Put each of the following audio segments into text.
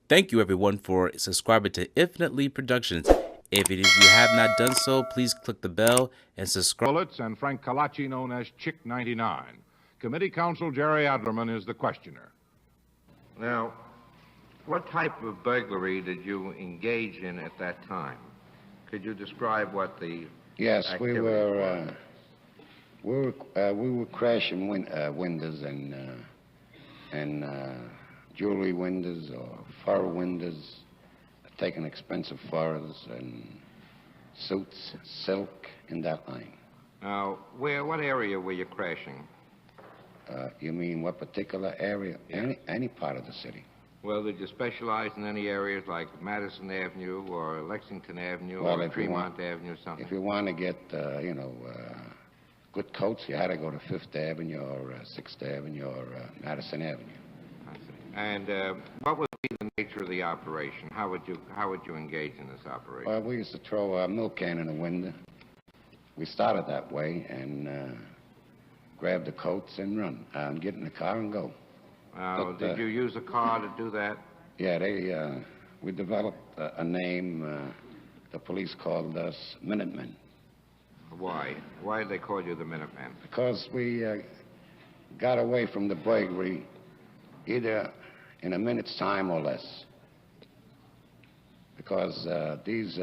Thank you, everyone, for subscribing to Infinitely Productions. If you have not done so, please click the bell and subscribe. Bullets and Frank Valachi, known as Chick 99. Committee counsel Jerry Adlerman is the questioner. Now, what type of burglary did you engage in at that time? Could you describe what the Yes, we activity were crashing windows and jewelry windows or fur windows, taking expensive furs and suits, silk, in that line. Now, what area were you crashing? You mean what particular area? Any part of the city. Well, did you specialize in any areas like Madison Avenue or Lexington Avenue Well, or Tremont Avenue or something? If you want to get, good coats, you had to go to Fifth Avenue or Sixth Avenue or Madison Avenue. I see. And what would be the nature of the operation? How would you engage in this operation? Well, we used to throw a milk can in the window. We started that way and grab the coats and run and get in the car and go. Now, did you use a car to do that? Yeah, we developed a name. The police called us Minutemen. Why? Why did they call you the Minuteman? Because we got away from the burglary either in a minute's time or less. Because these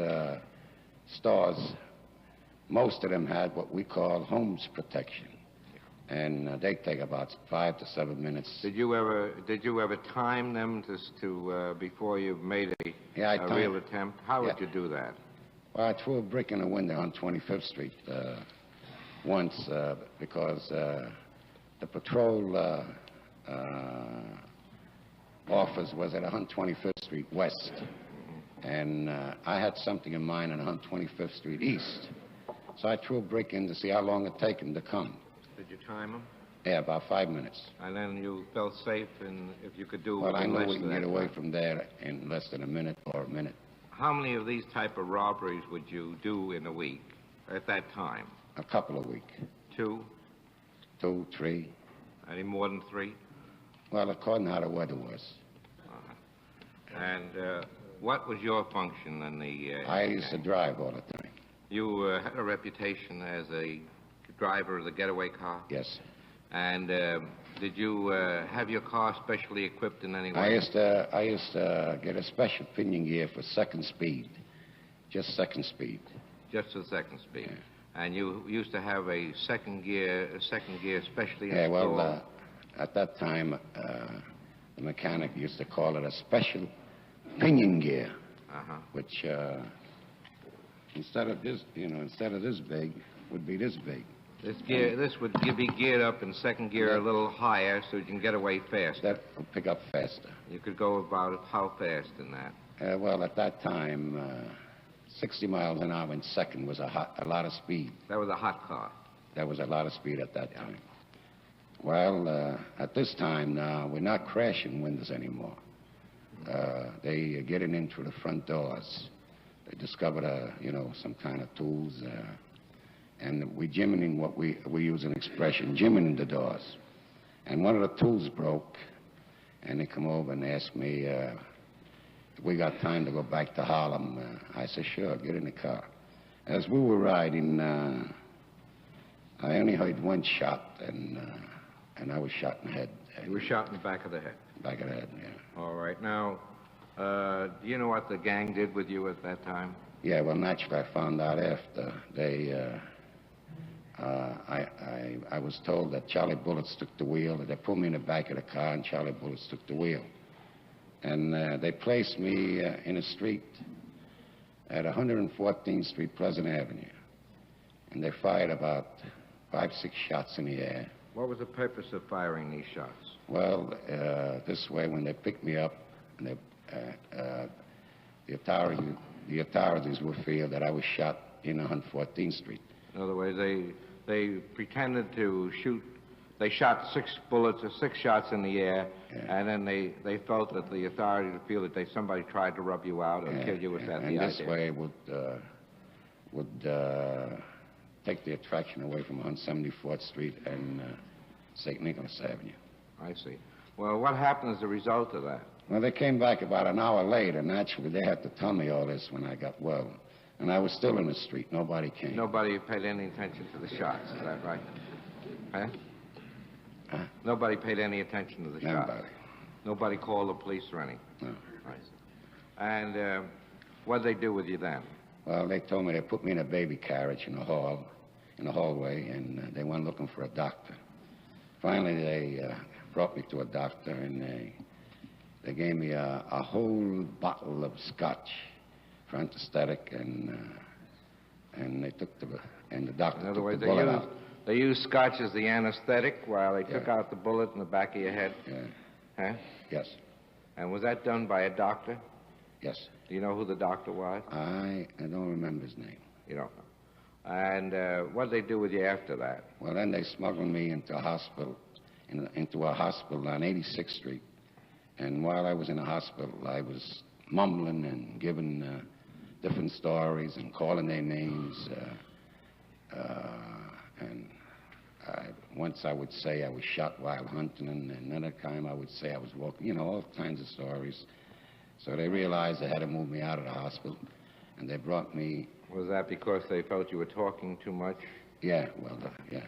stores, most of them had what we call homes protection. And they take about 5 to 7 minutes. Did you ever time them to before you made a real attempt? How would you do that? Well, I threw a brick in a window on 25th Street once because the patrol office was at 125th Street West, and I had something in mind on 125th Street East. So I threw a brick in to see how long it'd take them to come. Did you time them? Yeah, about 5 minutes. And then you felt safe, and if you could do well, I know less we can than get that away time. from there in less than a minute or a minute. How many of these type of robberies would you do in a week at that time? A couple a week. 2? 2, 3. Any more than 3? Well, according to how the weather was. And what was your function in the... I used to drive all the time. You had a reputation as a driver of the getaway car? Yes. And did you have your car specially equipped in any way? I used to get a special pinion gear for second speed. Just second speed. Just the second speed. Yeah. And you used to have a second gear specially installed? Yeah, well, at that time, the mechanic used to call it a special pinion gear, which instead of this big, would be this big. This would be geared up in second gear a little higher so you can get away faster. That would pick up faster. You could go about how fast in that? Well, at that time, 60 miles an hour in second was a lot of speed. That was a hot car. That was a lot of speed at that time. Well, at this time now, we're not crashing windows anymore. They getting in through the front doors. They discovered, some kind of tools. And we jimming what we use an expression, jimming in the doors. And one of the tools broke, and they come over and asked me if we got time to go back to Harlem. I said, sure, get in the car. As we were riding, I only heard one shot, and I was shot in the head. You were shot in the back of the head? Back of the head, yeah. All right. Now, do you know what the gang did with you at that time? Yeah, well, naturally, I found out after. I was told that Charlie Bullets took the wheel. They put me in the back of the car, and Charlie Bullets took the wheel. And they placed me in a street at 114th Street, Pleasant Avenue. And they fired about 5, 6 shots in the air. What was the purpose of firing these shots? Well, this way, when they picked me up, and the authorities would feel that I was shot in 114th Street. In other words, they pretended to shoot. They shot 6 bullets or 6 shots in the air, and then they felt that the authorities would feel that somebody tried to rub you out or kill you. Was that the idea? And this way would take the attraction away from 174th Street and St. Nicholas Avenue. I see. Well, what happened as a result of that? Well, they came back about an hour later. Naturally, they had to tell me all this when I got well. And I was still in the street. Nobody came. Nobody paid any attention to the shots, is that right? Huh? Huh? Nobody paid any attention to the shots? Nobody. Nobody called the police or anything? No. Right. And what did they do with you then? Well, they told me they put me in a baby carriage in the hallway, and they went looking for a doctor. Finally, they brought me to a doctor, and they gave me a whole bottle of scotch for anesthetic, and they took the doctor In other took words, the bullet out. they used scotch as the anesthetic while they took Yeah. out the bullet in the back of your head? Yeah. Huh? Yes. And was that done by a doctor? Yes. Do you know who the doctor was? I don't remember his name. You don't know. And what did they do with you after that? Well, then they smuggled me into a hospital, into a hospital on 86th Street. And while I was in the hospital, I was mumbling and giving different stories and calling their names. And once I would say I was shot while hunting, and another time I would say I was walking, all kinds of stories. So they realized they had to move me out of the hospital, and they brought me... Was that because they felt you were talking too much? Yeah, well, yeah.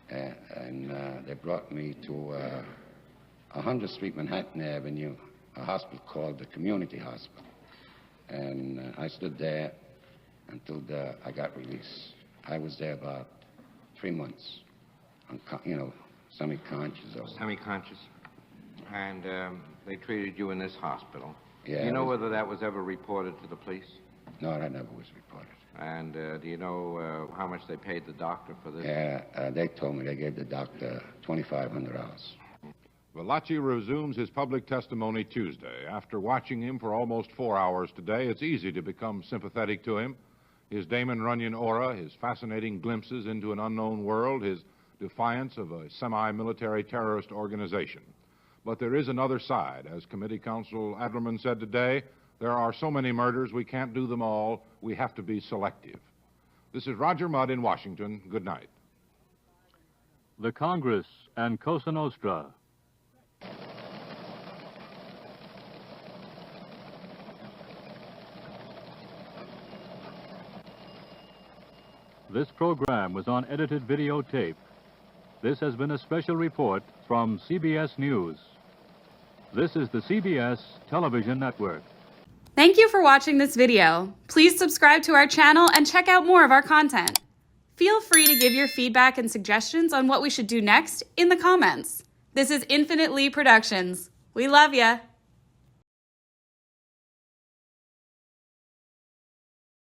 And they brought me to 100th Street, Manhattan Avenue, a hospital called the Community Hospital. And I stood there until I got released. I was there about 3 months, semi-conscious. Semi-conscious. And they treated you in this hospital. Yeah. Do you know whether that was ever reported to the police? No, that never was reported. And do you know how much they paid the doctor for this? Yeah, they told me they gave the doctor $2,500. Valachi resumes his public testimony Tuesday. After watching him for almost 4 hours today, it's easy to become sympathetic to him. His Damon Runyon aura, his fascinating glimpses into an unknown world, his defiance of a semi-military terrorist organization. But there is another side. As Committee Counsel Adlerman said today, there are so many murders, we can't do them all. We have to be selective. This is Roger Mudd in Washington. Good night. The Congress and Cosa Nostra. This program was on edited videotape. This has been a special report from CBS News. This is the CBS Television Network. Thank you for watching this video. Please subscribe to our channel and check out more of our content. Feel free to give your feedback and suggestions on what we should do next in the comments. This is Infinite Lee Productions. We love ya.